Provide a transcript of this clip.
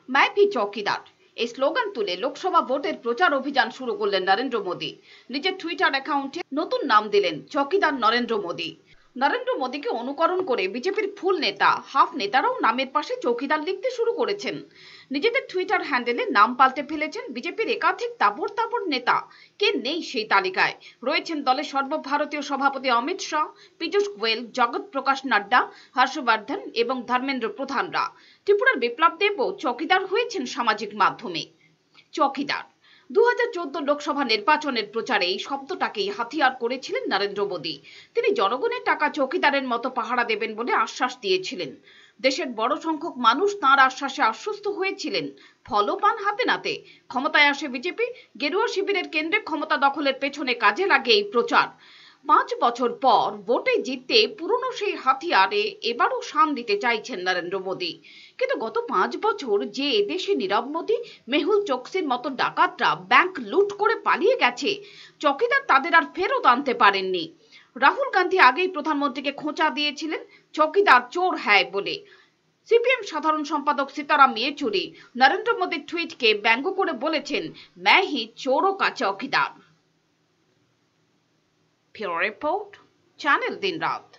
मैं भी চৌকিদার এই স্লোগান তুলে লোকসভা ভোটের প্রচার অভিযান শুরু করলেন নরেন্দ্র মোদী। নিজের টুইটার অ্যাকাউন্টে নতুন নাম দিলেন চৌকিদার নরেন্দ্র মোদী। নরেন্দ্র মোদীকে অনুকরণ করে বিজেপির ফুল নেতা হাফ নেতারাও নামের পাশে চৌকিদার লিখতে শুরু করেছেন। নিজেদের টুইটার হ্যান্ডেলে নাম পাল্টে ফেলেছেন বিজেপির একাধিক তাবড় নেতা। কে নেই সেই তালিকায়? রয়েছেন দলের সর্বভারতীয় সভাপতি অমিত শাহ, পীযূষ গোয়েল, জগৎ প্রকাশ নাড্ডা, হর্ষবর্ধন এবং ধর্মেন্দ্র প্রধানরা। ত্রিপুরার বিপ্লব দেবও চৌকিদার হয়েছেন সামাজিক মাধ্যমে। চৌকিদার 2014 লোকসভা নির্বাচনের প্রচারে এই শব্দটাকেই হাতিয়ার করেছিলেন নরেন্দ্র মোদী। তিনি জনগণের টাকা চৌকিদারের মতো পাহারা দেবেন বলে আশ্বাস দিয়েছিলেন। দেশের বড় সংখ্যক মানুষ তাঁর আশ্বাসে আশ্বস্ত হয়েছিলেন। ফলও পান হাতে নাতে। ক্ষমতায় আসে বিজেপি, গেরুয়া শিবিরের কেন্দ্রে ক্ষমতা দখলের পেছনে কাজে লাগে এই প্রচার। 5 বছর পর ভোটে জিততে পুরনো সেই হাতিয়ারে এবারও শান দিতে চাইছেন নরেন্দ্র মোদী। কিন্তু গত 5 বছর যে এদেশে নীরব মোদী, মেহুল চোকসির মতো ডাকাতরা ব্যাংক লুট করে পালিয়ে গেছে, চৌকিদার তাদের আর ফেরত আনতে পারেননি। রাহুল গান্ধী আগেই প্রধানমন্ত্রীকে খোঁচা দিয়েছিলেন চৌকিদার চোর হ্যায় বলে। সিপিএম সাধারণ সম্পাদক সীতারাম ইয়েচুরি নরেন্দ্র মোদীর টুইটকে ব্যঙ্গ করে বলেছেন, मैं ही चोरों का चौकीदार। Pure Report, Channel Din Raat।